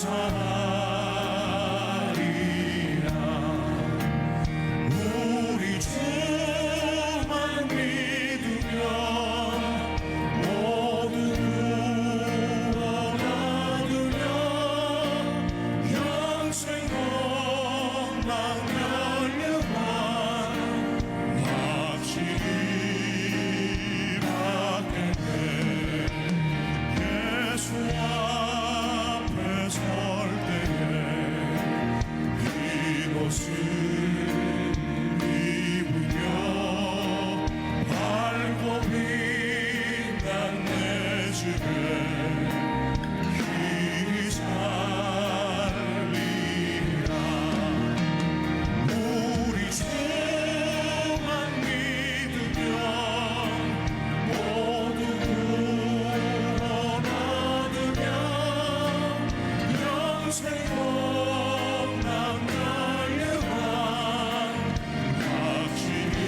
감사하리라. 우리 주만 믿으면 모두 구원하며 영생 복락 열려만 확실히 받겠네. 예수 앞에 설 때에 이곳을 입으며 밝고 빛난 내 집에 길이 살리라. 우리 주만 믿으면 모두 구원 얻으며 영생 복락 열려만 확실히.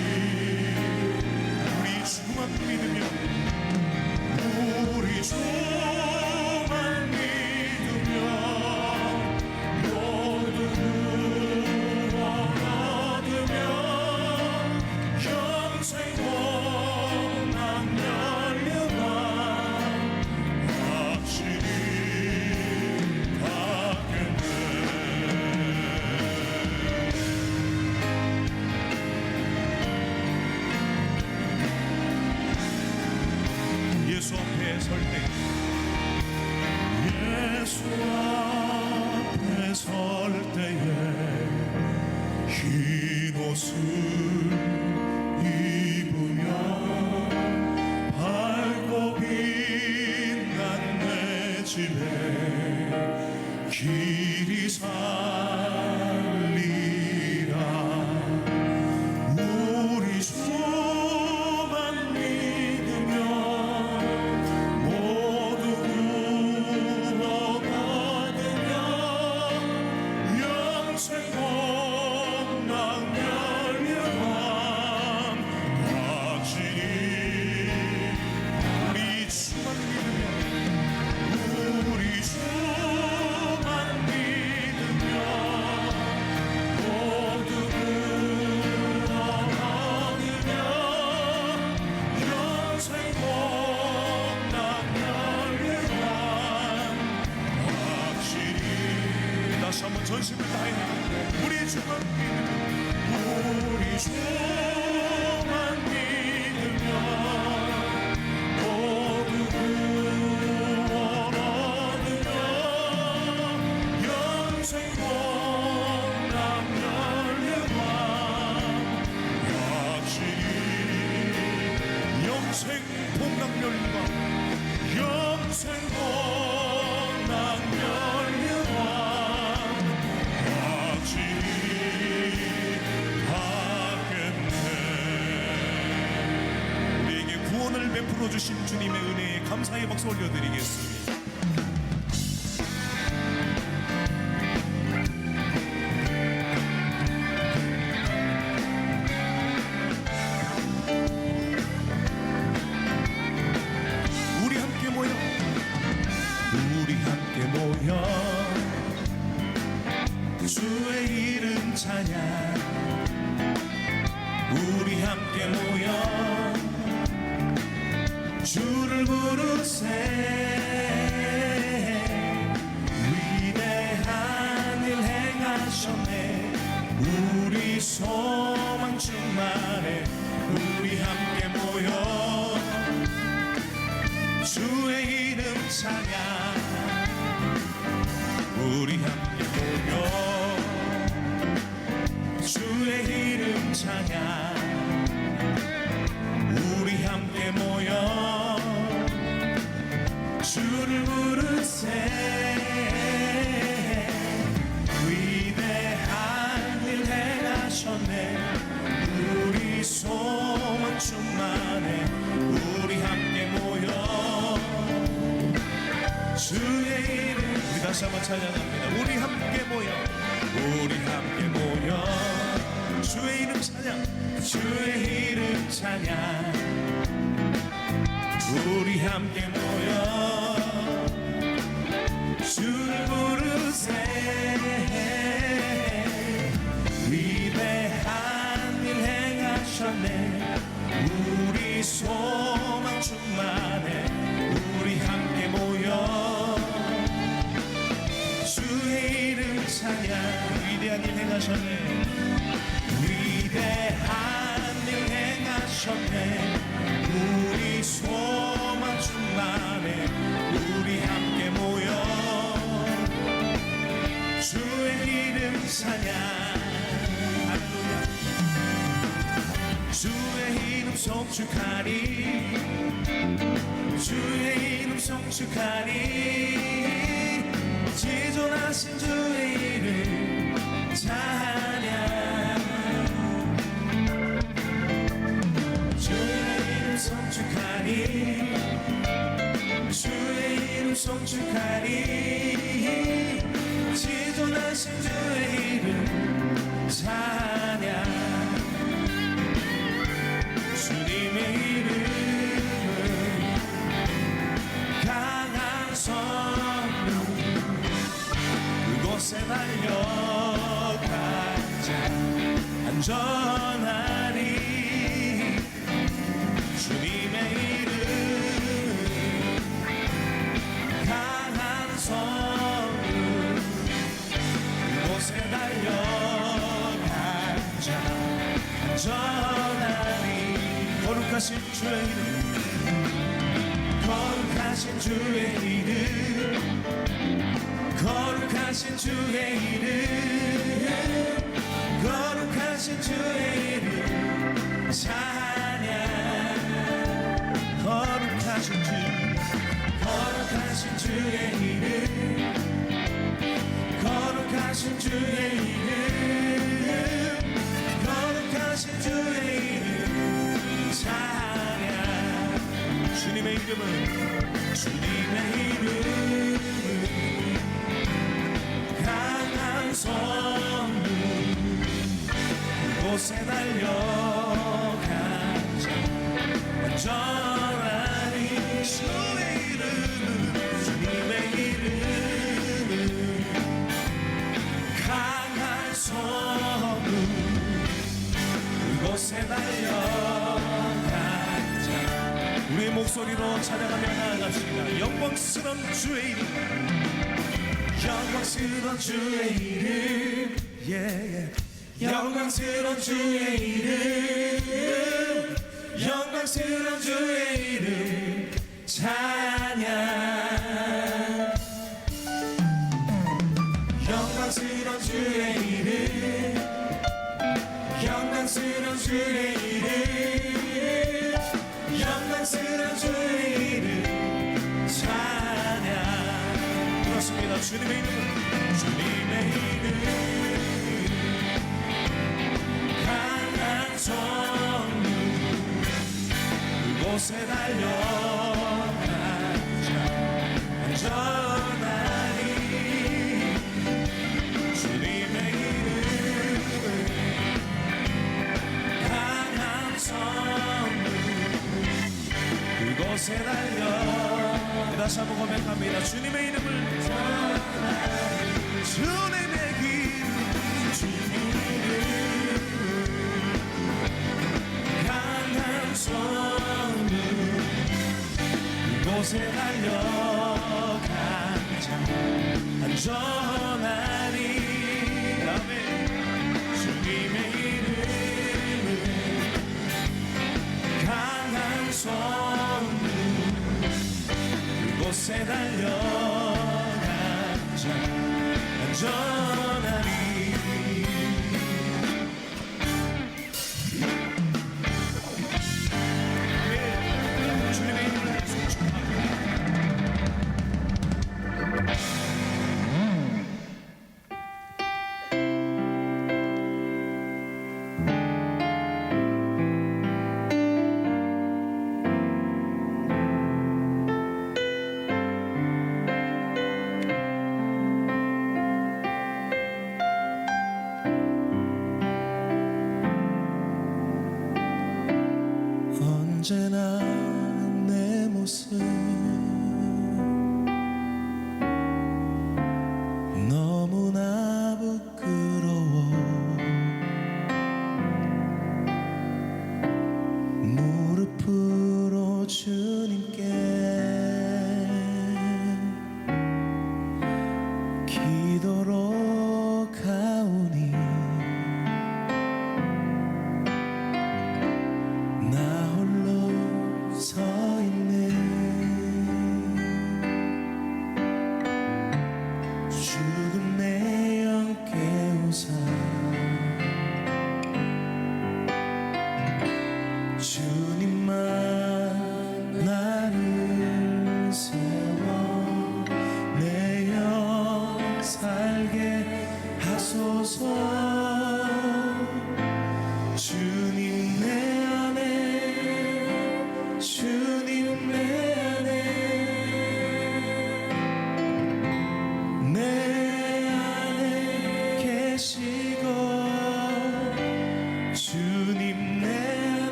우리 주만 믿으면 우리 주만 믿으면 모두 구원 얻으며 영생 복락 열려만 확실히 받겠네. 예수 앞에 설 때, 예수 앞에 설 때에 흰 옷을 입으며 밝고 빛난 내 집에 길이 살리라. 우리 주만 믿으며 모두 구원 얻으며 영생 복락 열려만 확실히. 우리 주만 믿으며 우리 주만 믿으며 모두 구원 얻으며 영생 복락 열려만 확실히. 다시 한번 전심을 다해 우리 주만 믿으며 우리 주만 믿으며 모두 구원 얻으며 영생 복락 열려만 확실히. 영생 복락 열려만 영생 복락 열려만 확실히 받겠네. 우리에게 구원을 베풀어 주신 주님의 은혜에 감사의 박수 올려드리겠습니다. 우리 함께 모여 주의 이름 찬양. 우리 함께 모여 주를 부르세. 위대한 일 행하셨네. 우리 소망 충만해. 우리 함께 모여 주의 이름 찬양. 우리 함께 모여 주의 이름 찬양. 우리 함께 모여 주를 부르세. 위대한 일 행하셨네. 우리 소망 충만해. 우리 함께 모여 주의 이름. 우리 다시 한번 찬양합니다. 우리 함께 모여 주의 이름 찬양. 주의 이름 찬양. 우리 함께 모여 주를 부르세. 행하셨네. 위대한 일 행하셨네. 우리 소망 충만해. 우리 함께 모여 주의 이름 찬양. 할렐루야. 주의 이름 송축하리. 주의 이름 송축하리. 지존하신 주의 이름 찬양. 주의 이름 송축하리. 주의 이름 송축하리. 지존하신 주의 이름 찬양. 주님의 이름은 강한 성령. 그곳에 달려가자 안전하리. 주님의 이름 강한 성령. 그곳에 달려가자 안전하리. 거룩하신 주의 이름. 거룩하신 주의 이름. 거룩하신 주의 이름. 거룩하신 주의 이름 찬양. 거룩하신 주. 거룩하신 주의 이름. 거룩하신 주의 이름. 거룩하신 주의 이름 찬양. 주님의 이름은 주님의 이름은 강한 성령. 그곳에 달려가자 안전하리. 주의 이름은 주님의 이름은 강한 성령. 그곳에 달려가자. 우리의 목소리로 찬양하며 나아갑시다. 영광스러운 주의 이름. 영광스러운 주의 이름. 영광스러운 주의 이름. 영광스러운 주의 이름 찬양. 영광스러운 주의 이름. 영광스러운 주의 이름. 영광스러운 주의 이름 찬양. 그렇습니다. 주님의 이름. 주님의 이름 강한 성령. 그곳에 달려가자 안전하리. 주님의 이름 강한 성령. 그곳에 달려 다시 한번 고백합니다. 주님의 이름을 주님의 이름. 주님의 이름 강한 성령. 그곳에 달려가자 안전하리. 아멘. 주님의 이름은 강한 성령. 그곳에 달려가자 안전하리. 주님의 이름을 송축하리.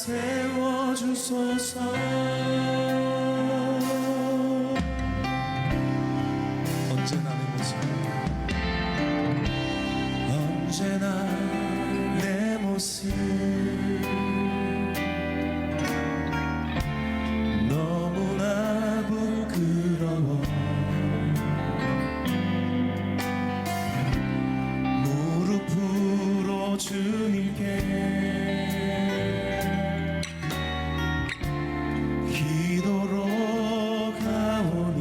세워주소서. 언제나 내 모습, 언제나 내 모습 너무나 부끄러워. 무릎으로 주님께 기도로 가오니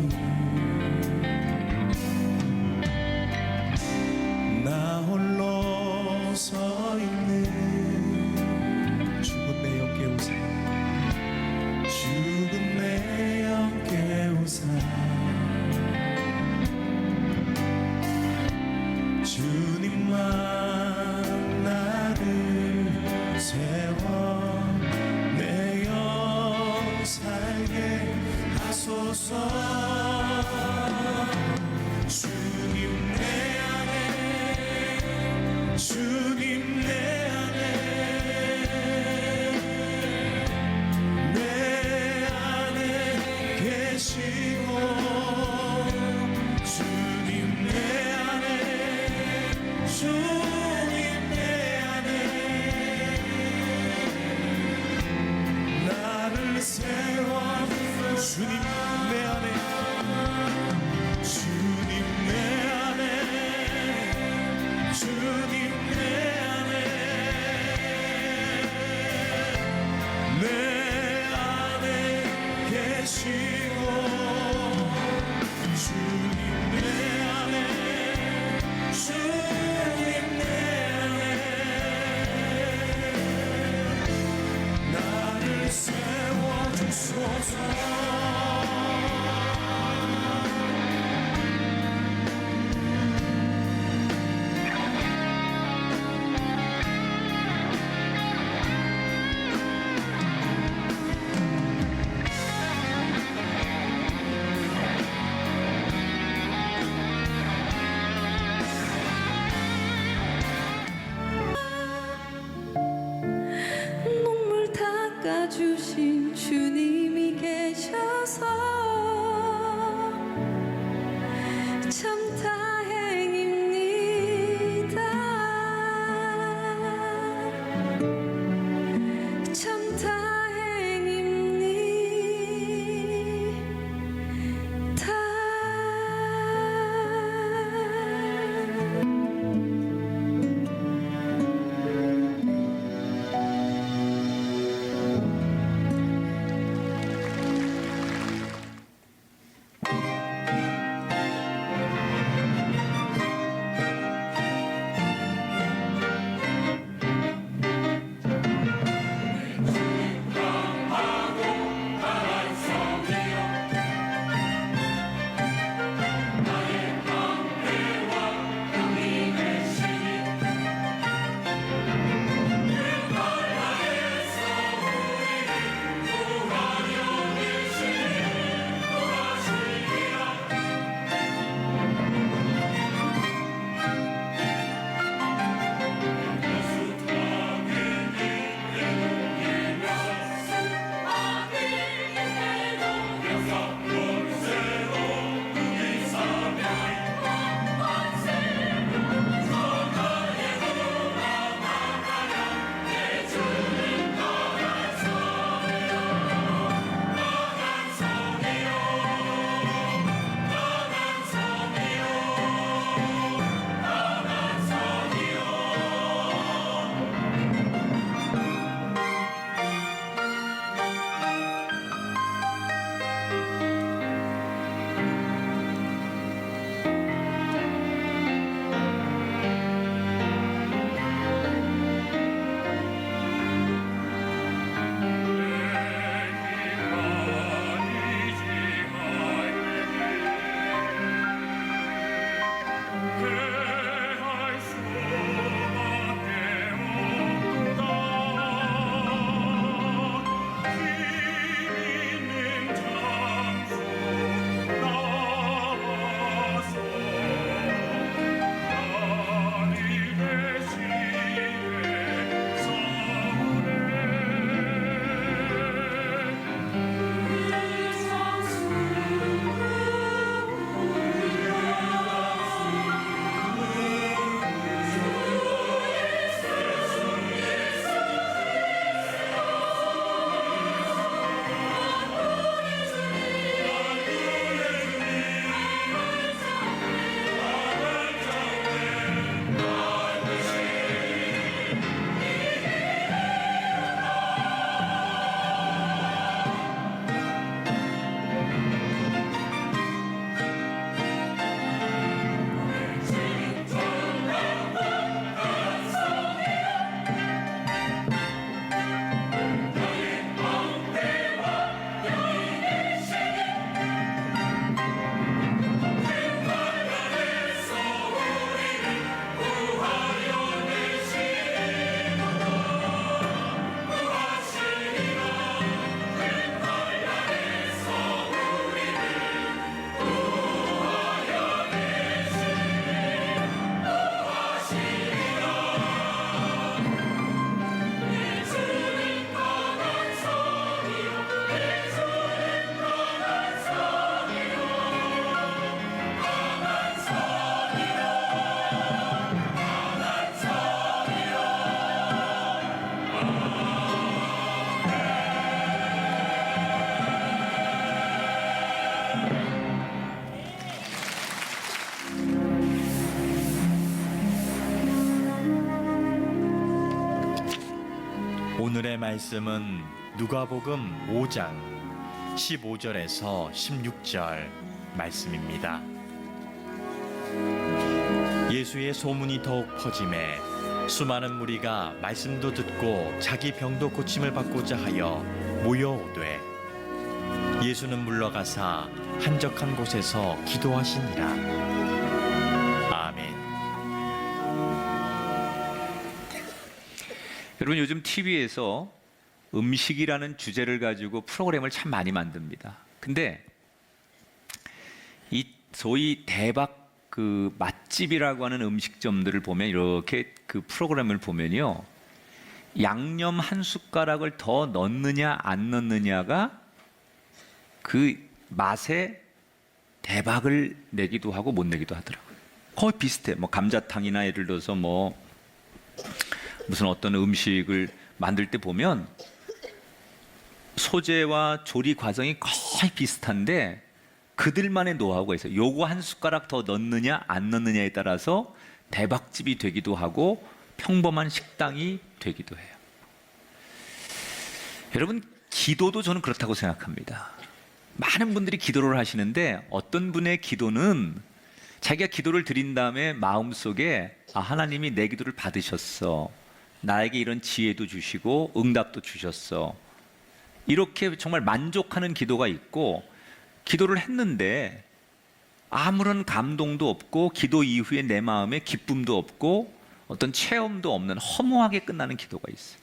나 홀로 서 있는 죽은 내 영 깨우사, 죽은 내 영 깨우사. 주님만 나를 세워 내 영 살게 하소서. 주님 내 안에, 주님 내 안에, 내 안에 계시고 주님 내 안에, 주님 내 안에 나를 세워. 주님 내 안에, 주님 내 안에, 주님 내 안에, 내 안에 계시고 주님 내 안에, 주님 내 안에 나를 세워주소서. 눈물 닦아주신 주님이 계셔 오늘의 말씀은 누가복음 5장 15절에서 16절 말씀입니다. 예수의 소문이 더욱 퍼짐에 수많은 무리가 말씀도 듣고 자기 병도 고침을 받고자 하여 모여오되 예수는 물러가사 한적한 곳에서 기도하시니라. 아멘. 여러분, 요즘 TV에서 음식이라는 주제를 가지고 프로그램을 참 많이 만듭니다. 근데 이 소위 대박 그 맛집이라고 하는 음식점들을 보면, 이렇게 그 프로그램을 보면요, 양념 한 숟가락을 더 넣느냐 안 넣느냐가 그 맛에 대박을 내기도 하고 못 내기도 하더라고요. 거의 비슷해. 뭐 감자탕이나 예를 들어서 뭐 무슨 어떤 음식을 만들 때 보면 소재와 조리 과정이 거의 비슷한데 그들만의 노하우가 있어요. 요거 한 숟가락 더 넣느냐 안 넣느냐에 따라서 대박집이 되기도 하고 평범한 식당이 되기도 해요. 여러분, 기도도 저는 그렇다고 생각합니다. 많은 분들이 기도를 하시는데 어떤 분의 기도는 자기가 기도를 드린 다음에 마음속에 하나님이 내 기도를 받으셨어, 나에게 이런 지혜도 주시고 응답도 주셨어, 이렇게 정말 만족하는 기도가 있고, 기도를 했는데 아무런 감동도 없고 기도 이후에 내 마음에 기쁨도 없고 어떤 체험도 없는 허무하게 끝나는 기도가 있어요.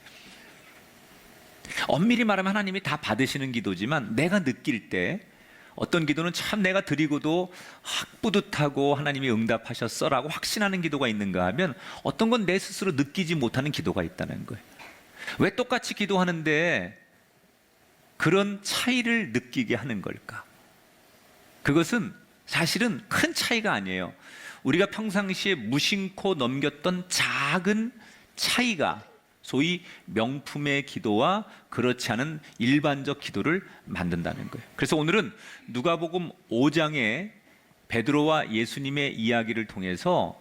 엄밀히 말하면 하나님이 다 받으시는 기도지만 내가 느낄 때 어떤 기도는 참 내가 드리고도 뿌듯하고 하나님이 응답하셨어 라고 확신하는 기도가 있는가 하면, 어떤 건 내 스스로 느끼지 못하는 기도가 있다는 거예요. 왜 똑같이 기도하는데 그런 차이를 느끼게 하는 걸까? 그것은 사실은 큰 차이가 아니에요. 우리가 평상시에 무심코 넘겼던 작은 차이가 소위 명품의 기도와 그렇지 않은 일반적 기도를 만든다는 거예요. 그래서 오늘은 누가복음 5장의 베드로와 예수님의 이야기를 통해서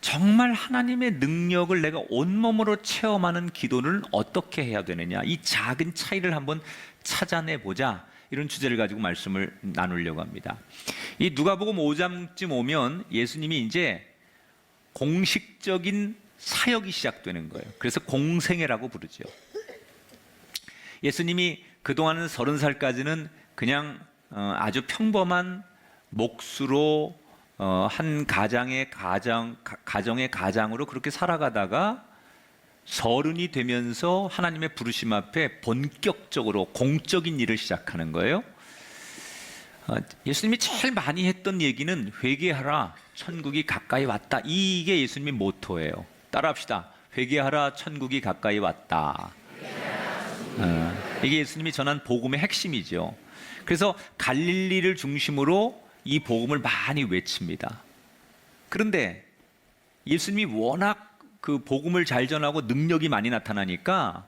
정말 하나님의 능력을 내가 온몸으로 체험하는 기도를 어떻게 해야 되느냐, 이 작은 차이를 한번 찾아내보자, 이런 주제를 가지고 말씀을 나누려고 합니다. 이 누가복음 5장쯤 오면 예수님이 이제 공식적인 사역이 시작되는 거예요. 그래서 공생애라고 부르죠. 예수님이 그동안은 30살까지는 그냥 아주 평범한 몫으로 한 가정의 가장으로 그렇게 살아가다가 30이 되면서 하나님의 부르심 앞에 본격적으로 공적인 일을 시작하는 거예요. 예수님이 제일 많이 했던 얘기는 회개하라, 천국이 가까이 왔다. 이게 예수님의 모토예요. 따라합시다. 회개하라, 천국이 가까이 왔다. 이게 예수님이 전한 복음의 핵심이죠. 그래서 갈릴리를 중심으로 이 복음을 많이 외칩니다. 그런데 예수님이 워낙 그 복음을 잘 전하고 능력이 많이 나타나니까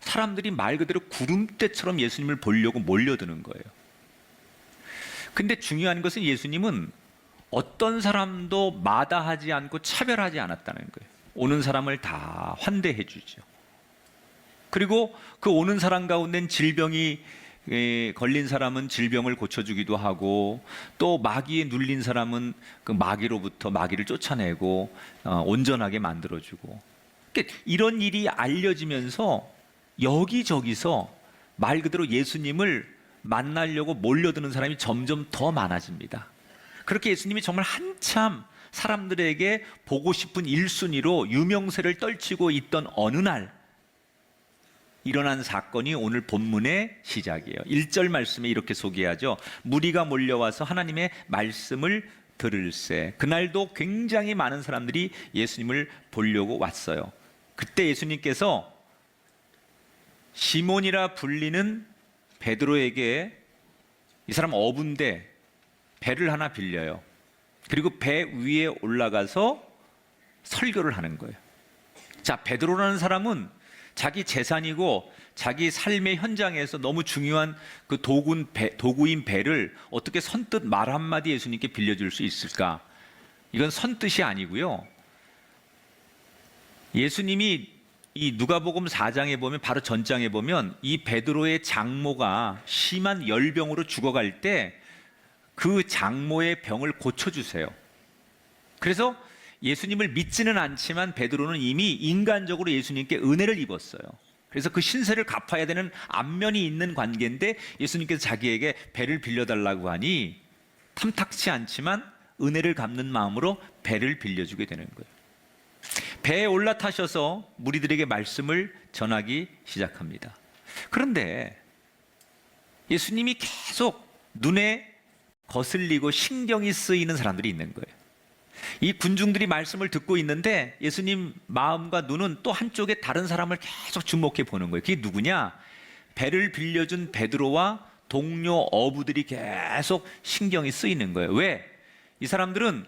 사람들이 말 그대로 구름대처럼 예수님을 보려고 몰려드는 거예요. 근데 중요한 것은 예수님은 어떤 사람도 마다하지 않고 차별하지 않았다는 거예요. 오는 사람을 다 환대해 주죠. 그리고 그 오는 사람 가운데는 질병이 걸린 사람은 질병을 고쳐주기도 하고, 또 마귀에 눌린 사람은 그 마귀로부터 마귀를 쫓아내고 온전하게 만들어주고, 그러니까 이런 일이 알려지면서 여기저기서 말 그대로 예수님을 만나려고 몰려드는 사람이 점점 더 많아집니다. 그렇게 예수님이 정말 한참 사람들에게 보고 싶은 1순위로 유명세를 떨치고 있던 어느 날 일어난 사건이 오늘 본문의 시작이에요. 1절 말씀에 이렇게 소개하죠. 무리가 몰려와서 하나님의 말씀을 들을새. 그날도 굉장히 많은 사람들이 예수님을 보려고 왔어요. 그때 예수님께서 시몬이라 불리는 베드로에게 이 사람 어부인데 배를 하나 빌려요. 그리고 배 위에 올라가서 설교를 하는 거예요. 자, 베드로라는 사람은 자기 재산이고 자기 삶의 현장에서 너무 중요한 그 도구인 배를 어떻게 선뜻 말 한마디 예수님께 빌려줄 수 있을까? 이건 선뜻이 아니고요. 예수님이 이 누가복음 4장에 보면 바로 전장에 보면 이 베드로의 장모가 심한 열병으로 죽어갈 때 그 장모의 병을 고쳐주세요. 그래서 예수님을 믿지는 않지만 베드로는 이미 인간적으로 예수님께 은혜를 입었어요. 그래서 그 신세를 갚아야 되는 안면이 있는 관계인데 예수님께서 자기에게 배를 빌려달라고 하니 탐탁치 않지만 은혜를 갚는 마음으로 배를 빌려주게 되는 거예요. 배에 올라타셔서 무리들에게 말씀을 전하기 시작합니다. 그런데 예수님이 계속 눈에 거슬리고 신경이 쓰이는 사람들이 있는 거예요. 이 군중들이 말씀을 듣고 있는데 예수님 마음과 눈은 또 한쪽에 다른 사람을 계속 주목해 보는 거예요. 그게 누구냐? 배를 빌려준 베드로와 동료 어부들이 계속 신경이 쓰이는 거예요. 왜? 이 사람들은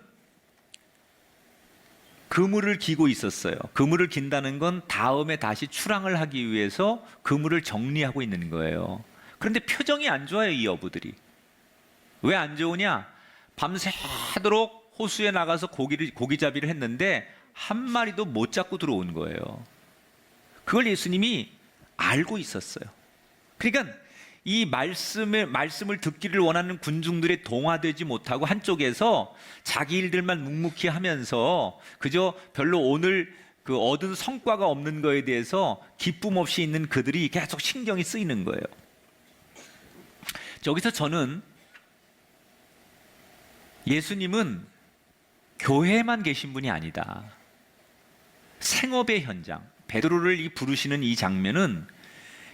그물을 기고 있었어요. 그물을 긴다는 건 다음에 다시 출항을 하기 위해서 그물을 정리하고 있는 거예요. 그런데 표정이 안 좋아요, 이 어부들이. 왜 안 좋으냐? 밤새도록 호수에 나가서 고기잡이를 했는데 한 마리도 못 잡고 들어온 거예요. 그걸 예수님이 알고 있었어요. 그러니까 이 말씀을 듣기를 원하는 군중들의 동화되지 못하고 한쪽에서 자기 일들만 묵묵히 하면서 그저 별로 오늘 그 얻은 성과가 없는 거에 대해서 기쁨 없이 있는 그들이 계속 신경이 쓰이는 거예요. 여기서 저는 예수님은 교회에만 계신 분이 아니다. 생업의 현장, 베드로를 부르시는 이 장면은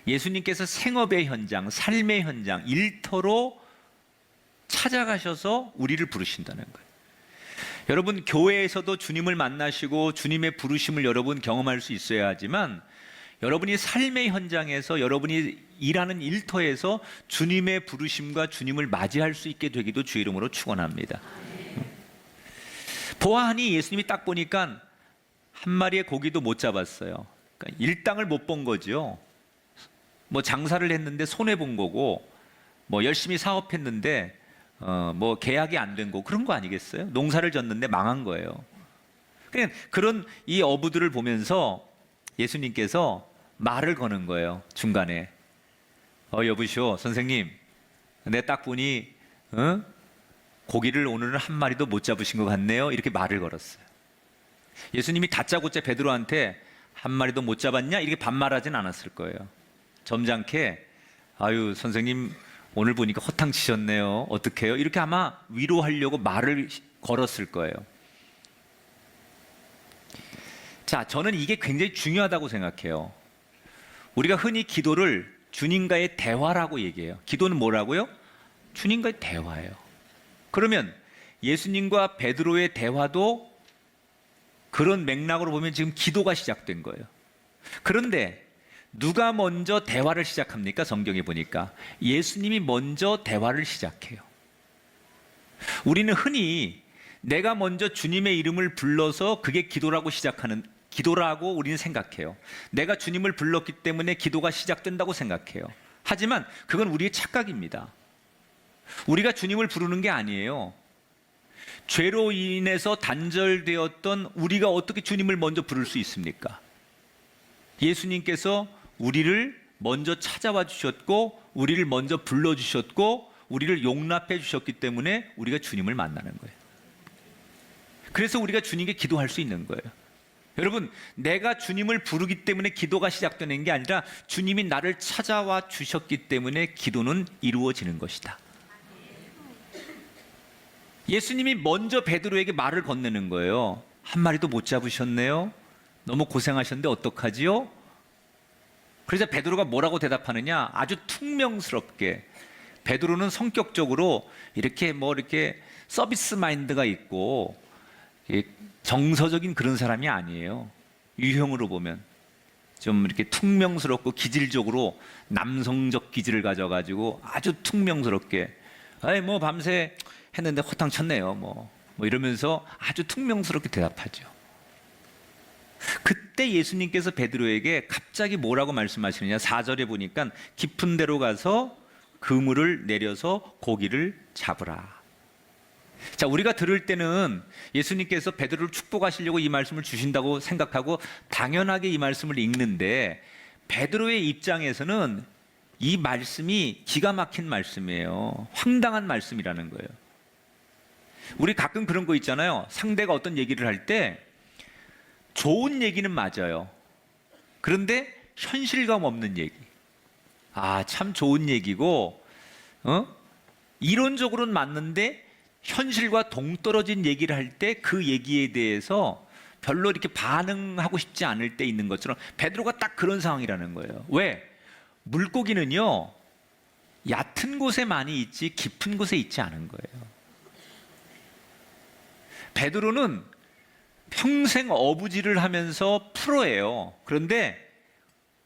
예수님께서 생업의 현장, 삶의 현장, 일터로 찾아가셔서 우리를 부르신다는 거예요. 여러분, 교회에서도 주님을 만나시고 주님의 부르심을 여러분 경험할 수 있어야 하지만 여러분이 삶의 현장에서 여러분이 일하는 일터에서 주님의 부르심과 주님을 맞이할 수 있게 되기도 주의 이름으로 축원합니다. 보아하니 예수님이 딱 보니까 한 마리의 고기도 못 잡았어요. 그러니까 일당을 못 본 거죠. 뭐 장사를 했는데 손해 본 거고, 뭐 열심히 사업했는데 뭐 계약이 안 된 거고 그런 거 아니겠어요? 농사를 졌는데 망한 거예요. 그런 이 어부들을 보면서 예수님께서 말을 거는 거예요. 중간에 여보시오 선생님, 내 딱 보니 고기를 오늘은 한 마리도 못 잡으신 것 같네요. 이렇게 말을 걸었어요. 예수님이 다짜고짜 베드로한테 한 마리도 못 잡았냐? 이렇게 반말하진 않았을 거예요. 점잖게 아유 선생님 오늘 보니까 허탕 치셨네요. 어떡해요? 이렇게 아마 위로하려고 말을 걸었을 거예요. 자, 저는 이게 굉장히 중요하다고 생각해요. 우리가 흔히 기도를 주님과의 대화라고 얘기해요. 기도는 뭐라고요? 주님과의 대화예요. 그러면 예수님과 베드로의 대화도 그런 맥락으로 보면 지금 기도가 시작된 거예요. 그런데 누가 먼저 대화를 시작합니까? 성경에 보니까 예수님이 먼저 대화를 시작해요. 우리는 흔히 내가 먼저 주님의 이름을 불러서 그게 기도라고 우리는 생각해요. 내가 주님을 불렀기 때문에 기도가 시작된다고 생각해요. 하지만 그건 우리의 착각입니다. 우리가 주님을 부르는 게 아니에요. 죄로 인해서 단절되었던 우리가 어떻게 주님을 먼저 부를 수 있습니까? 예수님께서 우리를 먼저 찾아와 주셨고 우리를 먼저 불러주셨고 우리를 용납해 주셨기 때문에 우리가 주님을 만나는 거예요. 그래서 우리가 주님께 기도할 수 있는 거예요. 여러분, 내가 주님을 부르기 때문에 기도가 시작되는 게 아니라 주님이 나를 찾아와 주셨기 때문에 기도는 이루어지는 것이다. 예수님이 먼저 베드로에게 말을 건네는 거예요. 한 마리도 못 잡으셨네요. 너무 고생하셨는데 어떡하지요? 그래서 베드로가 뭐라고 대답하느냐? 아주 퉁명스럽게. 베드로는 성격적으로 이렇게 서비스 마인드가 있고 정서적인 그런 사람이 아니에요. 유형으로 보면 좀 이렇게 퉁명스럽고 기질적으로 남성적 기질을 가져가지고 아주 퉁명스럽게 뭐 밤새 했는데 허탕 쳤네요. 뭐 이러면서 아주 퉁명스럽게 대답하죠. 그때 예수님께서 베드로에게 갑자기 뭐라고 말씀하시느냐? 4절에 보니까 깊은 데로 가서 그물을 내려서 고기를 잡으라. 자, 우리가 들을 때는 예수님께서 베드로를 축복하시려고 이 말씀을 주신다고 생각하고 당연하게 이 말씀을 읽는데, 베드로의 입장에서는 이 말씀이 기가 막힌 말씀이에요. 황당한 말씀이라는 거예요. 우리 가끔 그런 거 있잖아요. 상대가 어떤 얘기를 할 때 좋은 얘기는 맞아요. 그런데 현실감 없는 얘기. 아, 참 좋은 얘기고, 이론적으로는 맞는데 현실과 동떨어진 얘기를 할 때 그 얘기에 대해서 별로 이렇게 반응하고 싶지 않을 때 있는 것처럼 베드로가 딱 그런 상황이라는 거예요. 왜? 물고기는요, 얕은 곳에 많이 있지 깊은 곳에 있지 않은 거예요. 베드로는 평생 어부질을 하면서 프로예요. 그런데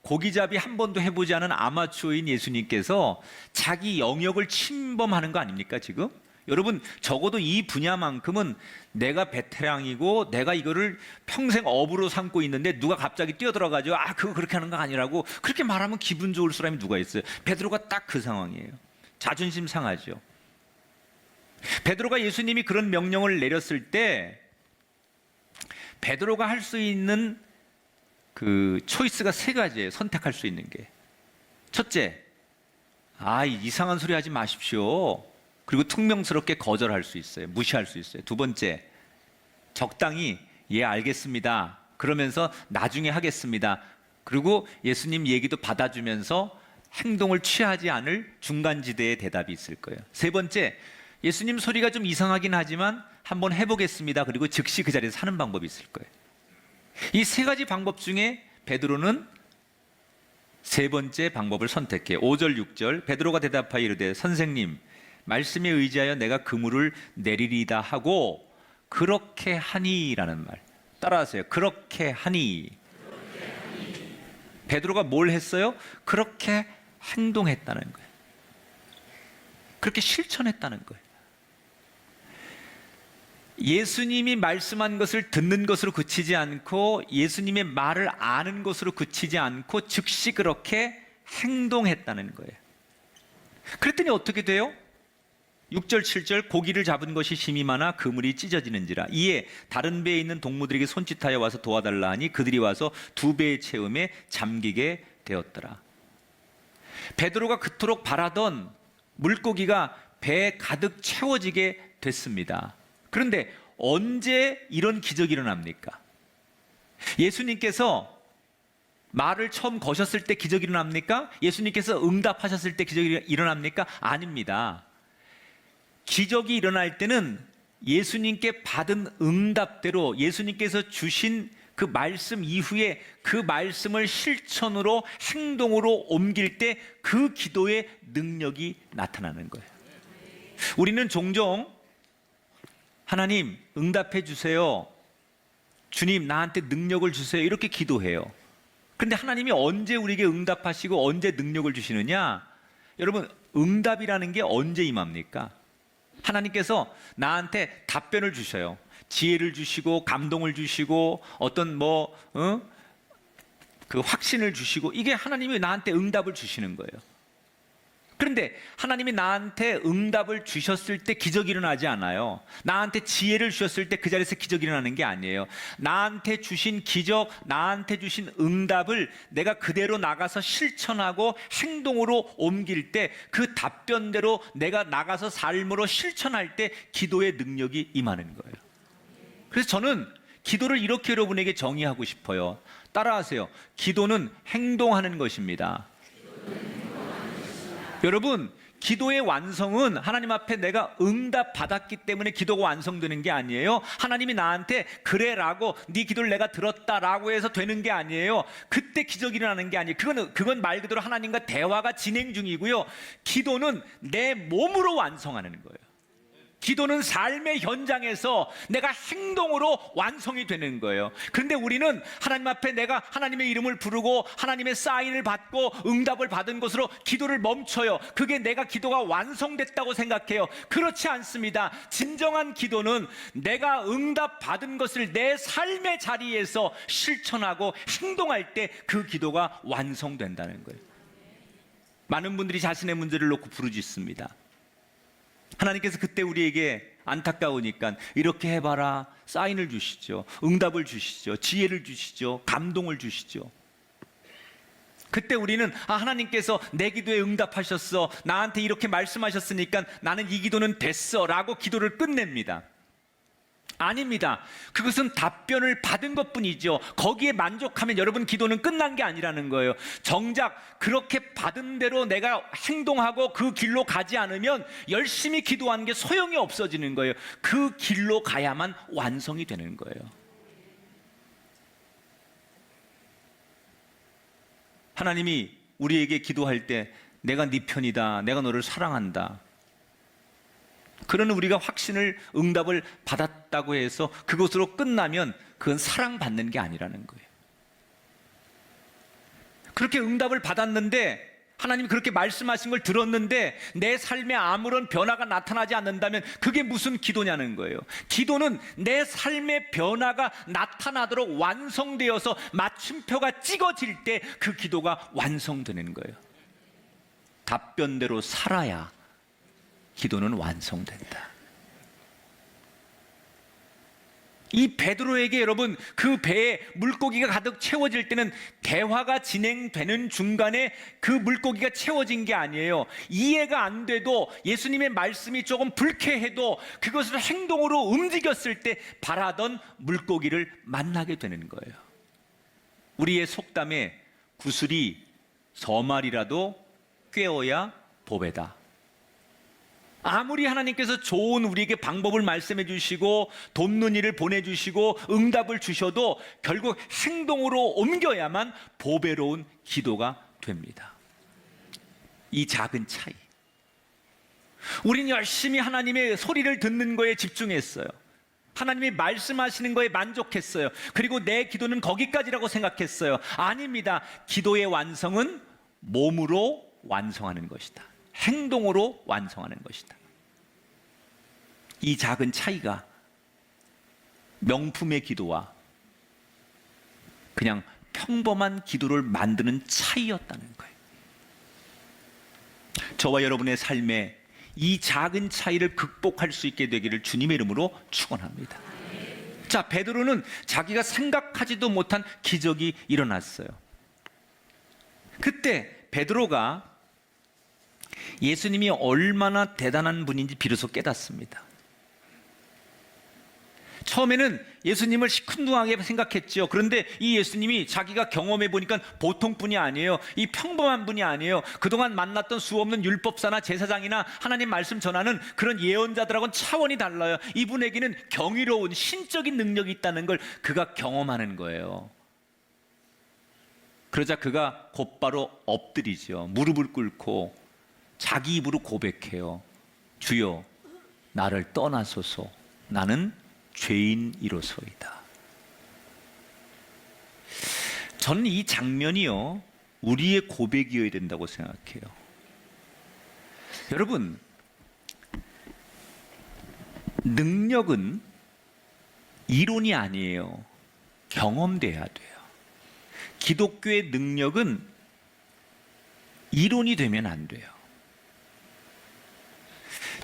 고기잡이 한 번도 해보지 않은 아마추어인 예수님께서 자기 영역을 침범하는 거 아닙니까 지금? 여러분, 적어도 이 분야만큼은 내가 베테랑이고 내가 이거를 평생 업으로 삼고 있는데 누가 갑자기 뛰어들어가지고 그거 그렇게 하는 거 아니라고 그렇게 말하면 기분 좋을 사람이 누가 있어요? 베드로가 딱 그 상황이에요. 자존심 상하죠. 베드로가 예수님이 그런 명령을 내렸을 때 베드로가 할 수 있는 그 초이스가 세 가지예요. 선택할 수 있는 게. 첫째, 이상한 소리 하지 마십시오. 그리고 퉁명스럽게 거절할 수 있어요. 무시할 수 있어요. 두 번째, 적당히 예 알겠습니다 그러면서 나중에 하겠습니다. 그리고 예수님 얘기도 받아주면서 행동을 취하지 않을 중간지대의 대답이 있을 거예요. 세 번째, 예수님 소리가 좀 이상하긴 하지만 한번 해보겠습니다. 그리고 즉시 그 자리에서 사는 방법이 있을 거예요. 이 세 가지 방법 중에 베드로는 세 번째 방법을 선택해요. 5절 6절 베드로가 대답하여 이르되 선생님 말씀에 의지하여 내가 그물을 내리리다 하고 그렇게 하니라는 말 따라하세요. 그렇게 하니. 베드로가 뭘 했어요? 그렇게 행동했다는 거예요. 그렇게 실천했다는 거예요. 예수님이 말씀한 것을 듣는 것으로 그치지 않고 예수님의 말을 아는 것으로 그치지 않고 즉시 그렇게 행동했다는 거예요. 그랬더니 어떻게 돼요? 6절 7절 고기를 잡은 것이 심히 많아 그물이 찢어지는지라 이에 다른 배에 있는 동무들에게 손짓하여 와서 도와달라 하니 그들이 와서 두 배의 채움에 잠기게 되었더라. 베드로가 그토록 바라던 물고기가 배에 가득 채워지게 됐습니다. 그런데 언제 이런 기적이 일어납니까? 예수님께서 말을 처음 거셨을 때 기적이 일어납니까? 예수님께서 응답하셨을 때 기적이 일어납니까? 아닙니다. 기적이 일어날 때는 예수님께 받은 응답대로 예수님께서 주신 그 말씀 이후에 그 말씀을 실천으로 행동으로 옮길 때 그 기도의 능력이 나타나는 거예요. 우리는 종종 하나님 응답해 주세요. 주님 나한테 능력을 주세요. 이렇게 기도해요. 그런데 하나님이 언제 우리에게 응답하시고 언제 능력을 주시느냐? 여러분, 응답이라는 게 언제 임합니까? 하나님께서 나한테 답변을 주셔요. 지혜를 주시고 감동을 주시고 어떤 그 확신을 주시고 이게 하나님이 나한테 응답을 주시는 거예요. 그런데 하나님이 나한테 응답을 주셨을 때 기적이 일어나지 않아요. 나한테 지혜를 주셨을 때 그 자리에서 기적이 일어나는 게 아니에요. 나한테 주신 기적, 나한테 주신 응답을 내가 그대로 나가서 실천하고 행동으로 옮길 때 그 답변대로 내가 나가서 삶으로 실천할 때 기도의 능력이 임하는 거예요. 그래서 저는 기도를 이렇게 여러분에게 정의하고 싶어요. 따라하세요. 기도는 행동하는 것입니다. 여러분, 기도의 완성은 하나님 앞에 내가 응답 받았기 때문에 기도가 완성되는 게 아니에요. 하나님이 나한테 그래라고 네 기도를 내가 들었다라고 해서 되는 게 아니에요. 그때 기적이 일어나는 게 아니에요. 그건 말 그대로 하나님과 대화가 진행 중이고요. 기도는 내 몸으로 완성하는 거예요. 기도는 삶의 현장에서 내가 행동으로 완성이 되는 거예요. 그런데 우리는 하나님 앞에 내가 하나님의 이름을 부르고 하나님의 사인을 받고 응답을 받은 것으로 기도를 멈춰요. 그게 내가 기도가 완성됐다고 생각해요. 그렇지 않습니다. 진정한 기도는 내가 응답 받은 것을 내 삶의 자리에서 실천하고 행동할 때 그 기도가 완성된다는 거예요. 많은 분들이 자신의 문제를 놓고 부르짖습니다. 하나님께서 그때 우리에게 안타까우니까 이렇게 해봐라. 사인을 주시죠. 응답을 주시죠. 지혜를 주시죠. 감동을 주시죠. 그때 우리는 하나님께서 내 기도에 응답하셨어. 나한테 이렇게 말씀하셨으니까 나는 이 기도는 됐어 라고 기도를 끝냅니다. 아닙니다. 그것은 답변을 받은 것뿐이죠. 거기에 만족하면 여러분 기도는 끝난 게 아니라는 거예요. 정작 그렇게 받은 대로 내가 행동하고 그 길로 가지 않으면 열심히 기도하는 게 소용이 없어지는 거예요. 그 길로 가야만 완성이 되는 거예요. 하나님이 우리에게 기도할 때 내가 네 편이다. 내가 너를 사랑한다. 그러는 우리가 확신을 응답을 받았다고 해서 그것으로 끝나면 그건 사랑받는 게 아니라는 거예요. 그렇게 응답을 받았는데 하나님이 그렇게 말씀하신 걸 들었는데 내 삶에 아무런 변화가 나타나지 않는다면 그게 무슨 기도냐는 거예요. 기도는 내 삶의 변화가 나타나도록 완성되어서 마침표가 찍어질 때 그 기도가 완성되는 거예요. 답변대로 살아야 기도는 완성된다. 이 베드로에게 여러분 그 배에 물고기가 가득 채워질 때는 대화가 진행되는 중간에 그 물고기가 채워진 게 아니에요. 이해가 안 돼도 예수님의 말씀이 조금 불쾌해도 그것을 행동으로 움직였을 때 바라던 물고기를 만나게 되는 거예요. 우리의 속담에 구슬이 서말이라도 꿰어야 보배다. 아무리 하나님께서 좋은 우리에게 방법을 말씀해 주시고 돕는 일을 보내주시고 응답을 주셔도 결국 행동으로 옮겨야만 보배로운 기도가 됩니다. 이 작은 차이. 우리는 열심히 하나님의 소리를 듣는 거에 집중했어요. 하나님이 말씀하시는 거에 만족했어요. 그리고 내 기도는 거기까지라고 생각했어요. 아닙니다. 기도의 완성은 몸으로 완성하는 것이다. 행동으로 완성하는 것이다. 이 작은 차이가 명품의 기도와 그냥 평범한 기도를 만드는 차이였다는 거예요. 저와 여러분의 삶에 이 작은 차이를 극복할 수 있게 되기를 주님의 이름으로 축원합니다. 자, 베드로는 자기가 생각하지도 못한 기적이 일어났어요. 그때 베드로가 예수님이 얼마나 대단한 분인지 비로소 깨닫습니다. 처음에는 예수님을 시큰둥하게 생각했죠. 그런데 이 예수님이 자기가 경험해 보니까 보통 분이 아니에요. 이 평범한 분이 아니에요. 그동안 만났던 수없는 율법사나 제사장이나 하나님 말씀 전하는 그런 예언자들하고는 차원이 달라요. 이분에게는 경이로운 신적인 능력이 있다는 걸 그가 경험하는 거예요. 그러자 그가 곧바로 엎드리죠. 무릎을 꿇고 자기 입으로 고백해요. 주여, 나를 떠나소서. 나는 죄인이로소이다. 저는 이 장면이요, 우리의 고백이어야 된다고 생각해요. 여러분, 능력은 이론이 아니에요. 경험돼야 돼요. 기독교의 능력은 이론이 되면 안 돼요.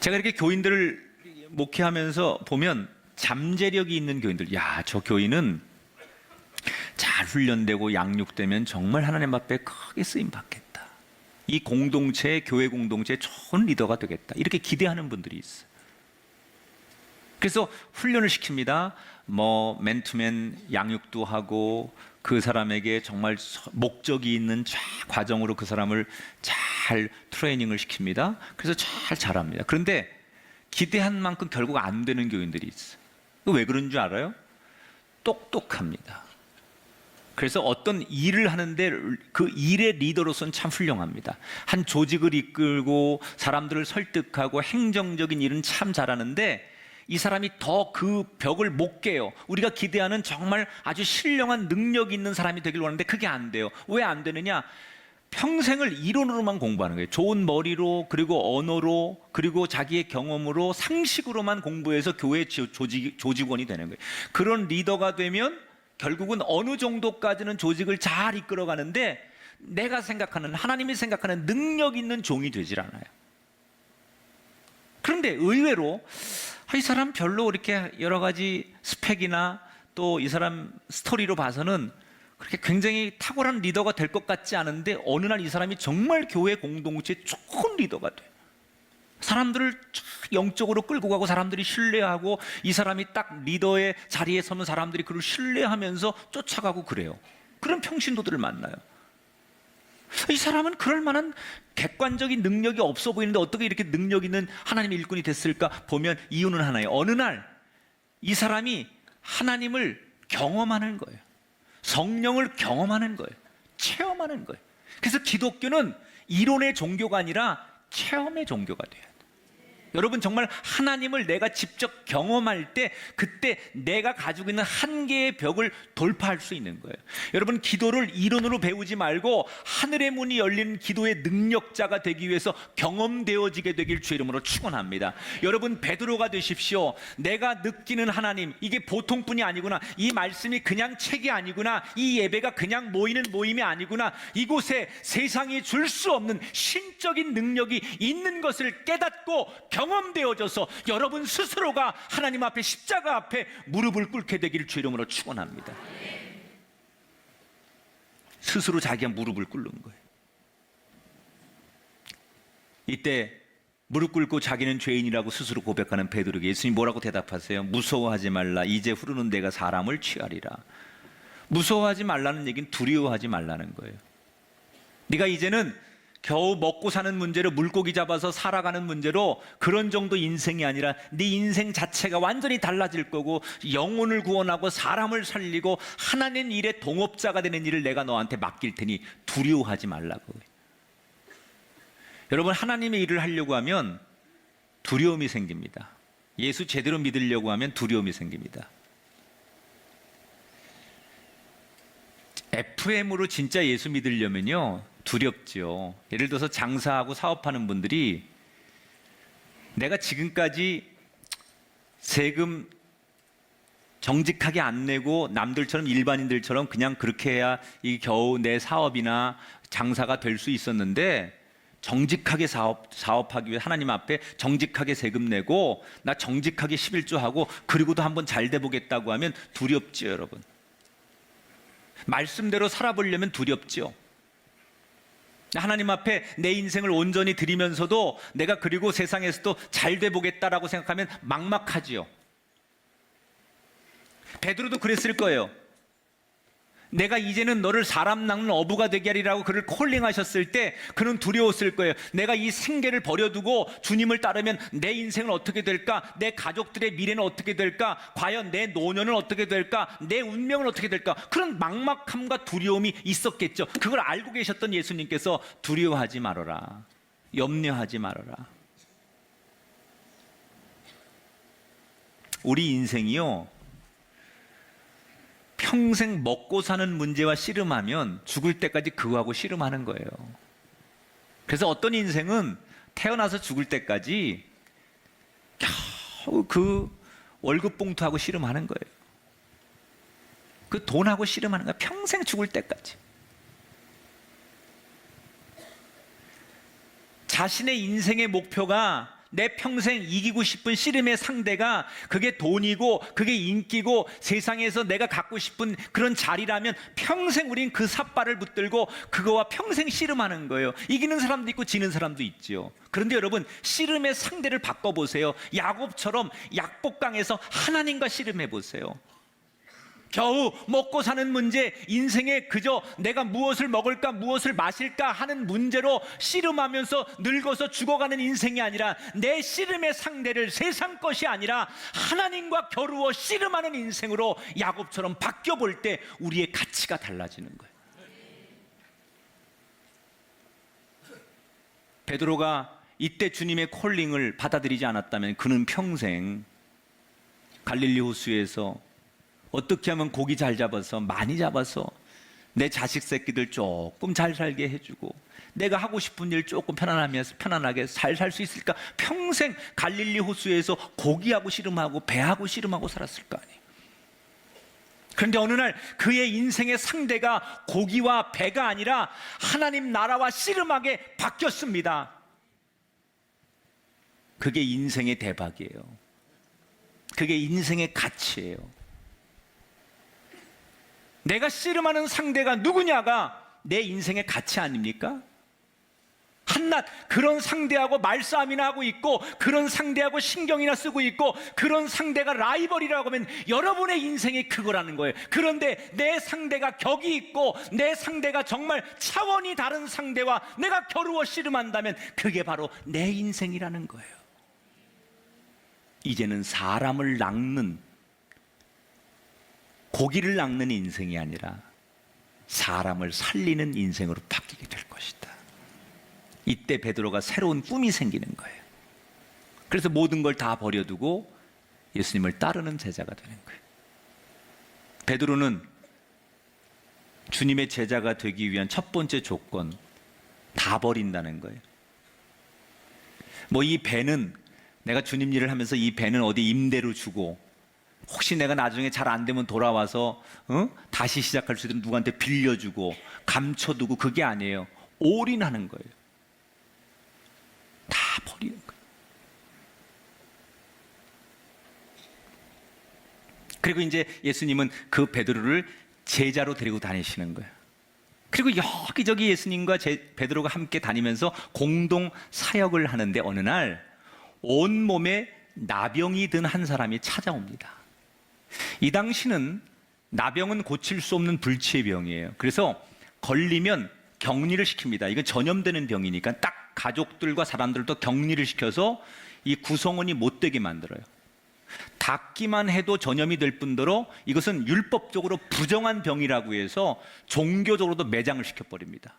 제가 이렇게 교인들을 목회하면서 보면 잠재력이 있는 교인들, 야, 저 교인은 잘 훈련되고 양육되면 정말 하나님 앞에 크게 쓰임 받겠다. 이 공동체, 교회 공동체에 좋은 리더가 되겠다. 이렇게 기대하는 분들이 있어요. 그래서 훈련을 시킵니다. 맨투맨 양육도 하고 그 사람에게 정말 목적이 있는 과정으로 그 사람을 잘 트레이닝을 시킵니다. 그래서 잘 자랍니다. 그런데 기대한 만큼 결국 안 되는 교인들이 있어요. 왜 그런 줄 알아요? 똑똑합니다. 그래서 어떤 일을 하는데 그 일의 리더로서는 참 훌륭합니다. 한 조직을 이끌고 사람들을 설득하고 행정적인 일은 참 잘하는데 이 사람이 더 그 벽을 못 깨요. 우리가 기대하는 정말 아주 신령한 능력이 있는 사람이 되길 원하는데 그게 안 돼요. 왜 안 되느냐? 평생을 이론으로만 공부하는 거예요. 좋은 머리로, 그리고 언어로, 그리고 자기의 경험으로, 상식으로만 공부해서 교회 조직원이 되는 거예요. 그런 리더가 되면 결국은 어느 정도까지는 조직을 잘 이끌어가는데 내가 생각하는, 하나님이 생각하는 능력 있는 종이 되질 않아요. 그런데 의외로 이 사람 별로 이렇게 여러 가지 스펙이나 또 이 사람 스토리로 봐서는 그렇게 굉장히 탁월한 리더가 될 것 같지 않은데 어느 날 이 사람이 정말 교회 공동체의 좋은 리더가 돼요. 사람들을 영적으로 끌고 가고 사람들이 신뢰하고 이 사람이 딱 리더의 자리에 서면 사람들이 그를 신뢰하면서 쫓아가고 그래요. 그런 평신도들을 만나요. 이 사람은 그럴 만한 객관적인 능력이 없어 보이는데 어떻게 이렇게 능력 있는 하나님의 일꾼이 됐을까 보면 이유는 하나예요. 어느 날 이 사람이 하나님을 경험하는 거예요. 성령을 경험하는 거예요. 체험하는 거예요. 그래서 기독교는 이론의 종교가 아니라 체험의 종교가 돼요. 여러분 정말 하나님을 내가 직접 경험할 때 그때 내가 가지고 있는 한계의 벽을 돌파할 수 있는 거예요. 여러분 기도를 이론으로 배우지 말고 하늘의 문이 열리는 기도의 능력자가 되기 위해서 경험되어지게 되길 주의 이름으로 축원합니다. 여러분 베드로가 되십시오. 내가 느끼는 하나님 이게 보통뿐이 아니구나. 이 말씀이 그냥 책이 아니구나. 이 예배가 그냥 모이는 모임이 아니구나. 이곳에 세상이 줄 수 없는 신적인 능력이 있는 것을 깨닫고 경험되어져서 여러분 스스로가 하나님 앞에 십자가 앞에 무릎을 꿇게 되기를 주 이름으로 축원합니다. 스스로 자기가 무릎을 꿇는 거예요. 이때 무릎 꿇고 자기는 죄인이라고 스스로 고백하는 베드로에게 예수님 뭐라고 대답하세요? 무서워하지 말라. 이제 후르는 내가 사람을 취하리라. 무서워하지 말라는 얘기는 두려워하지 말라는 거예요. 네가 이제는 겨우 먹고 사는 문제로 물고기 잡아서 살아가는 문제로 그런 정도 인생이 아니라 네 인생 자체가 완전히 달라질 거고 영혼을 구원하고 사람을 살리고 하나님 일의 동업자가 되는 일을 내가 너한테 맡길 테니 두려워하지 말라고. 여러분 하나님의 일을 하려고 하면 두려움이 생깁니다. 예수 제대로 믿으려고 하면 두려움이 생깁니다. FM으로 진짜 예수 믿으려면요 두렵죠. 예를 들어서 장사하고 사업하는 분들이 내가 지금까지 세금 정직하게 안 내고 남들처럼 일반인들처럼 그냥 그렇게 해야 이 겨우 내 사업이나 장사가 될 수 있었는데 정직하게 사업하기 위해 하나님 앞에 정직하게 세금 내고 나 정직하게 11조하고 그리고도 한번 잘 돼 보겠다고 하면 두렵죠, 여러분. 말씀대로 살아보려면 두렵죠. 하나님 앞에 내 인생을 온전히 드리면서도 내가 그리고 세상에서도 잘 돼 보겠다라고 생각하면 막막하지요. 베드로도 그랬을 거예요. 내가 이제는 너를 사람 낚는 어부가 되게 하리라고 그를 콜링하셨을 때 그는 두려웠을 거예요. 내가 이 생계를 버려두고 주님을 따르면 내 인생은 어떻게 될까? 내 가족들의 미래는 어떻게 될까? 과연 내 노년은 어떻게 될까? 내 운명은 어떻게 될까? 그런 막막함과 두려움이 있었겠죠. 그걸 알고 계셨던 예수님께서 두려워하지 말아라. 염려하지 말아라. 우리 인생이요 평생 먹고 사는 문제와 씨름하면 죽을 때까지 그거하고 씨름하는 거예요. 그래서 어떤 인생은 태어나서 죽을 때까지 겨우 그 월급 봉투하고 씨름하는 거예요. 그 돈하고 씨름하는 거야. 평생 죽을 때까지. 자신의 인생의 목표가 내 평생 이기고 싶은 씨름의 상대가 그게 돈이고 그게 인기고 세상에서 내가 갖고 싶은 그런 자리라면 평생 우린 그 삿발을 붙들고 그거와 평생 씨름하는 거예요. 이기는 사람도 있고 지는 사람도 있죠. 그런데 여러분 씨름의 상대를 바꿔보세요. 야곱처럼 약복강에서 하나님과 씨름해 보세요. 겨우 먹고 사는 문제, 인생에 그저 내가 무엇을 먹을까 무엇을 마실까 하는 문제로 씨름하면서 늙어서 죽어가는 인생이 아니라 내 씨름의 상대를 세상 것이 아니라 하나님과 겨루어 씨름하는 인생으로 야곱처럼 바뀌어볼 때 우리의 가치가 달라지는 거예요. 베드로가 이때 주님의 콜링을 받아들이지 않았다면 그는 평생 갈릴리 호수에서 어떻게 하면 고기 잘 잡아서 많이 잡아서 내 자식 새끼들 조금 잘 살게 해주고 내가 하고 싶은 일 조금 편안하게 잘 살 수 있을까? 평생 갈릴리 호수에서 고기하고 씨름하고 배하고 씨름하고 살았을 거 아니에요. 그런데 어느 날 그의 인생의 상대가 고기와 배가 아니라 하나님 나라와 씨름하게 바뀌었습니다. 그게 인생의 대박이에요. 그게 인생의 가치예요. 내가 씨름하는 상대가 누구냐가 내 인생의 가치 아닙니까? 한낱 그런 상대하고 말싸움이나 하고 있고, 그런 상대하고 신경이나 쓰고 있고, 그런 상대가 라이벌이라고 하면 여러분의 인생이 그거라는 거예요. 그런데 내 상대가 격이 있고, 내 상대가 정말 차원이 다른 상대와 내가 겨루어 씨름한다면 그게 바로 내 인생이라는 거예요. 이제는 사람을 낚는, 고기를 낚는 인생이 아니라 사람을 살리는 인생으로 바뀌게 될 것이다. 이때 베드로가 새로운 꿈이 생기는 거예요. 그래서 모든 걸 다 버려두고 예수님을 따르는 제자가 되는 거예요. 베드로는 주님의 제자가 되기 위한 첫 번째 조건, 다 버린다는 거예요. 뭐 이 배는, 내가 주님 일을 하면서 이 배는 어디 임대로 주고, 혹시 내가 나중에 잘 안 되면 돌아와서 다시 시작할 수 있도록 누구한테 빌려주고 감춰두고, 그게 아니에요. 올인하는 거예요. 다 버리는 거예요. 그리고 이제 예수님은 그 베드로를 제자로 데리고 다니시는 거예요. 그리고 여기저기 예수님과 베드로가 함께 다니면서 공동 사역을 하는데, 어느 날 온몸에 나병이 든 한 사람이 찾아옵니다. 이 당시는 나병은 고칠 수 없는 불치의 병이에요. 그래서 걸리면 격리를 시킵니다. 이건 전염되는 병이니까 딱 가족들과 사람들도 격리를 시켜서 이 구성원이 못 되게 만들어요. 닿기만 해도 전염이 될 뿐더러 이것은 율법적으로 부정한 병이라고 해서 종교적으로도 매장을 시켜버립니다.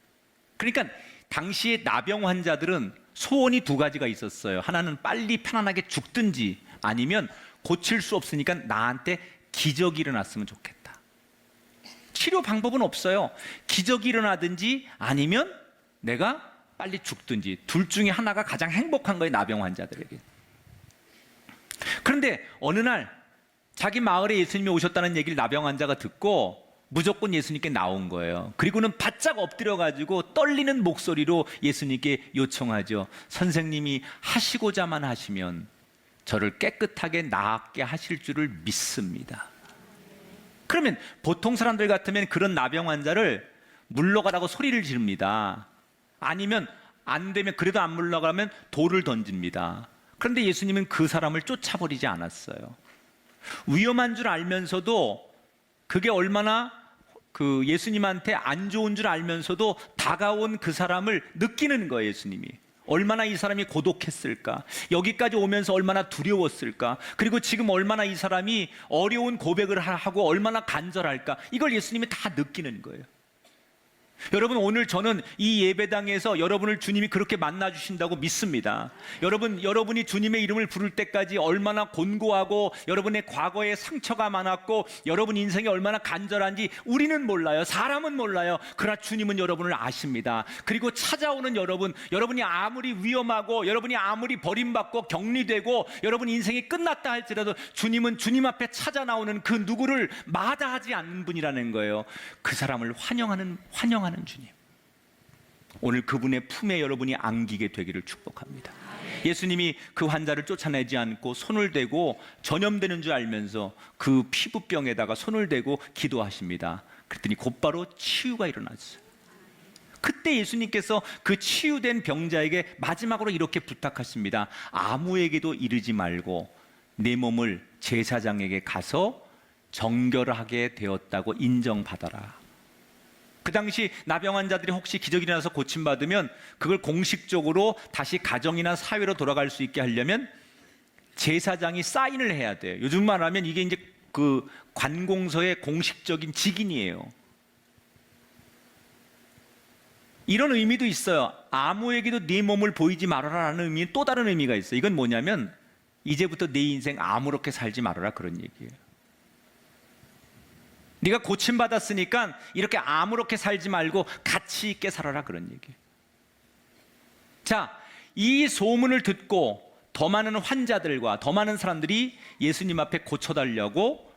그러니까 당시에 나병 환자들은 소원이 두 가지가 있었어요. 하나는 빨리 편안하게 죽든지, 아니면 고칠 수 없으니까 나한테 기적이 일어났으면 좋겠다. 치료 방법은 없어요. 기적이 일어나든지 아니면 내가 빨리 죽든지, 둘 중에 하나가 가장 행복한 거예요, 나병 환자들에게. 그런데 어느 날 자기 마을에 예수님이 오셨다는 얘기를 나병 환자가 듣고 무조건 예수님께 나온 거예요. 그리고는 바짝 엎드려가지고 떨리는 목소리로 예수님께 요청하죠. 선생님이 하시고자만 하시면 저를 깨끗하게 낫게 하실 줄을 믿습니다. 그러면 보통 사람들 같으면 그런 나병 환자를 물러가라고 소리를 지릅니다. 아니면 안 되면, 그래도 안 물러가면 돌을 던집니다. 그런데 예수님은 그 사람을 쫓아버리지 않았어요. 위험한 줄 알면서도, 그게 얼마나 그 예수님한테 안 좋은 줄 알면서도 다가온 그 사람을 느끼는 거예요. 예수님이 얼마나 이 사람이 고독했을까, 여기까지 오면서 얼마나 두려웠을까, 그리고 지금 얼마나 이 사람이 어려운 고백을 하고 얼마나 간절할까, 이걸 예수님이 다 느끼는 거예요. 여러분, 오늘 저는 이 예배당에서 여러분을 주님이 그렇게 만나주신다고 믿습니다. 여러분이 주님의 이름을 부를 때까지 얼마나 곤고하고 여러분의 과거에 상처가 많았고 여러분 인생이 얼마나 간절한지 우리는 몰라요. 사람은 몰라요. 그러나 주님은 여러분을 아십니다. 그리고 찾아오는 여러분이 아무리 위험하고 여러분이 아무리 버림받고 격리되고 여러분 인생이 끝났다 할지라도 주님은 주님 앞에 찾아 나오는 그 누구를 마다하지 않는 분이라는 거예요. 그 사람을 환영하는 주님. 오늘 그분의 품에 여러분이 안기게 되기를 축복합니다. 예수님이 그 환자를 쫓아내지 않고 손을 대고, 전염되는 줄 알면서 그 피부병에다가 손을 대고 기도하십니다. 그랬더니 곧바로 치유가 일어났어요. 그때 예수님께서 그 치유된 병자에게 마지막으로 이렇게 부탁하십니다. 아무에게도 이르지 말고 내 몸을 제사장에게 가서 정결하게 되었다고 인정받아라. 그 당시 나병 환자들이 혹시 기적이 일어나서 고침받으면 그걸 공식적으로 다시 가정이나 사회로 돌아갈 수 있게 하려면 제사장이 사인을 해야 돼요. 요즘 말하면 이게 이제 그 관공서의 공식적인 직인이에요. 이런 의미도 있어요. 아무에게도 네 몸을 보이지 말아라라는 의미는 또 다른 의미가 있어요. 이건 뭐냐면 이제부터 내 인생 아무렇게 살지 말아라, 그런 얘기예요. 네가 고침받았으니까 이렇게 아무렇게 살지 말고 가치 있게 살아라, 그런 얘기예요. 자, 이 소문을 듣고 더 많은 환자들과 더 많은 사람들이 예수님 앞에 고쳐달라고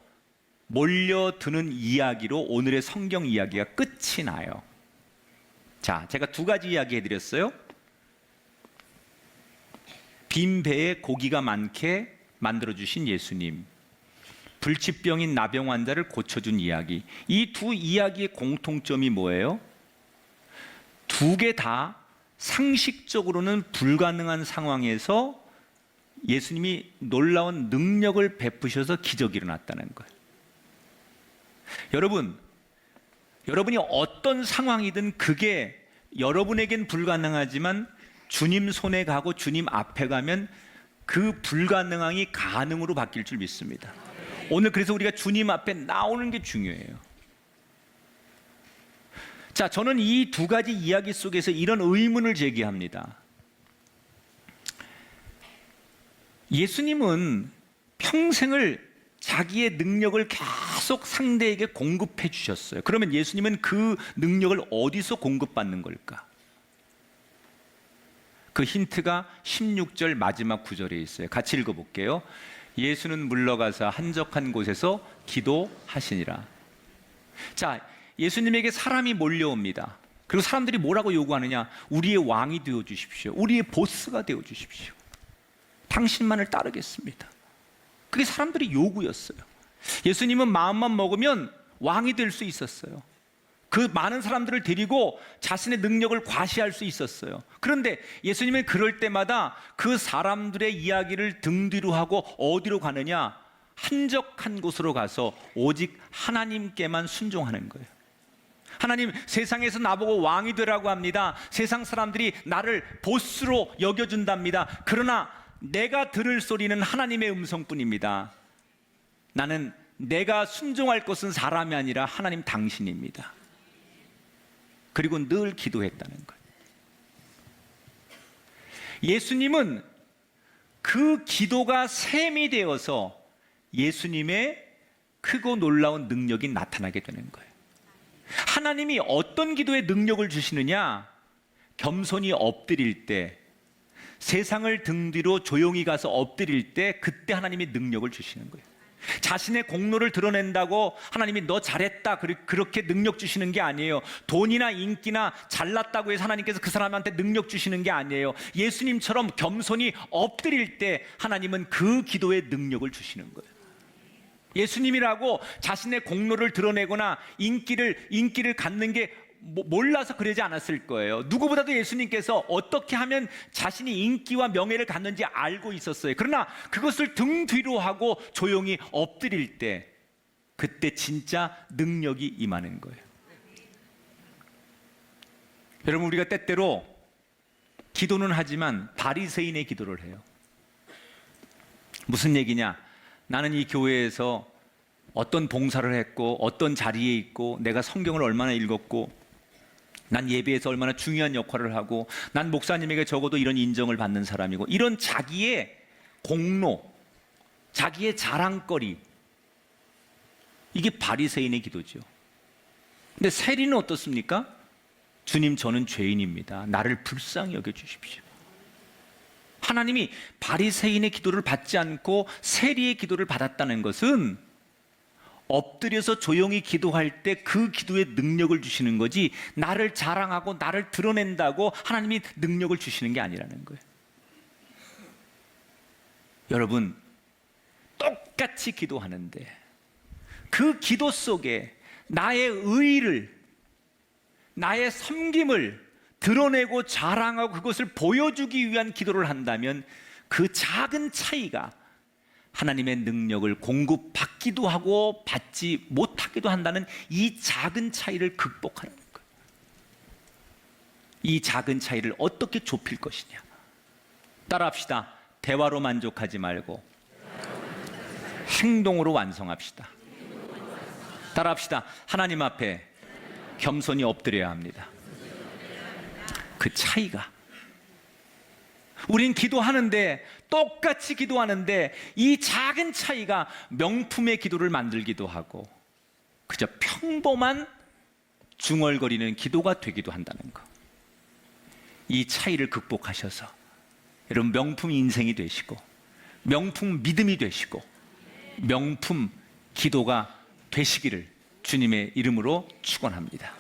몰려드는 이야기로 오늘의 성경 이야기가 끝이 나요. 자, 제가 두 가지 이야기 해드렸어요. 빈 배에 고기가 많게 만들어주신 예수님, 불치병인 나병 환자를 고쳐준 이야기, 이 두 이야기의 공통점이 뭐예요? 두 개 다 상식적으로는 불가능한 상황에서 예수님이 놀라운 능력을 베푸셔서 기적이 일어났다는 거예요. 여러분이 어떤 상황이든 그게 여러분에겐 불가능하지만 주님 손에 가고 주님 앞에 가면 그 불가능함이 가능으로 바뀔 줄 믿습니다. 오늘 그래서 우리가 주님 앞에 나오는 게 중요해요. 자, 저는 이 두 가지 이야기 속에서 이런 의문을 제기합니다. 예수님은 평생을 자기의 능력을 계속 상대에게 공급해 주셨어요. 그러면 예수님은 그 능력을 어디서 공급받는 걸까? 그 힌트가 16절 마지막 구절에 있어요. 같이 읽어볼게요. 예수는 물러가서 한적한 곳에서 기도하시니라. 자, 예수님에게 사람이 몰려옵니다. 그리고 사람들이 뭐라고 요구하느냐? 우리의 왕이 되어 주십시오. 우리의 보스가 되어 주십시오. 당신만을 따르겠습니다. 그게 사람들의 요구였어요. 예수님은 마음만 먹으면 왕이 될 수 있었어요. 그 많은 사람들을 데리고 자신의 능력을 과시할 수 있었어요. 그런데 예수님은 그럴 때마다 그 사람들의 이야기를 등 뒤로 하고 어디로 가느냐? 한적한 곳으로 가서 오직 하나님께만 순종하는 거예요. 하나님, 세상에서 나보고 왕이 되라고 합니다. 세상 사람들이 나를 보스로 여겨준답니다. 그러나 내가 들을 소리는 하나님의 음성뿐입니다. 나는 내가 순종할 것은 사람이 아니라 하나님 당신입니다. 그리고 늘 기도했다는 거예요. 예수님은 그 기도가 셈이 되어서 예수님의 크고 놀라운 능력이 나타나게 되는 거예요. 하나님이 어떤 기도에 능력을 주시느냐? 겸손히 엎드릴 때, 세상을 등 뒤로 조용히 가서 엎드릴 때, 그때 하나님이 능력을 주시는 거예요. 자신의 공로를 드러낸다고 하나님이 너 잘했다 그렇게 능력 주시는 게 아니에요. 돈이나 인기나 잘났다고 해서 하나님께서 그 사람한테 능력 주시는 게 아니에요. 예수님처럼 겸손히 엎드릴 때 하나님은 그 기도에 능력을 주시는 거예요. 예수님이라고 자신의 공로를 드러내거나 인기를 갖는 게 몰라서 그러지 않았을 거예요. 누구보다도 예수님께서 어떻게 하면 자신이 인기와 명예를 갖는지 알고 있었어요. 그러나 그것을 등 뒤로 하고 조용히 엎드릴 때, 그때 진짜 능력이 임하는 거예요. 여러분, 우리가 때때로 기도는 하지만 바리새인의 기도를 해요. 무슨 얘기냐? 나는 이 교회에서 어떤 봉사를 했고 어떤 자리에 있고 내가 성경을 얼마나 읽었고 난 예배에서 얼마나 중요한 역할을 하고 난 목사님에게 적어도 이런 인정을 받는 사람이고, 이런 자기의 공로, 자기의 자랑거리, 이게 바리새인의 기도죠. 근데 세리는 어떻습니까? 주님, 저는 죄인입니다. 나를 불쌍히 여겨주십시오. 하나님이 바리새인의 기도를 받지 않고 세리의 기도를 받았다는 것은 엎드려서 조용히 기도할 때 그 기도에 능력을 주시는 거지, 나를 자랑하고 나를 드러낸다고 하나님이 능력을 주시는 게 아니라는 거예요. 여러분, 똑같이 기도하는데 그 기도 속에 나의 의의를, 나의 섬김을 드러내고 자랑하고 그것을 보여주기 위한 기도를 한다면 그 작은 차이가 하나님의 능력을 공급받기도 하고 받지 못하기도 한다는 이 작은 차이를 극복하는 거예요. 이 작은 차이를 어떻게 좁힐 것이냐? 따라합시다. 대화로 만족하지 말고 행동으로 완성합시다. 따라합시다. 하나님 앞에 겸손히 엎드려야 합니다. 그 차이가, 우린 기도하는데, 똑같이 기도하는데 이 작은 차이가 명품의 기도를 만들기도 하고 그저 평범한 중얼거리는 기도가 되기도 한다는 거. 이 차이를 극복하셔서 여러분 명품 인생이 되시고 명품 믿음이 되시고 명품 기도가 되시기를 주님의 이름으로 축원합니다.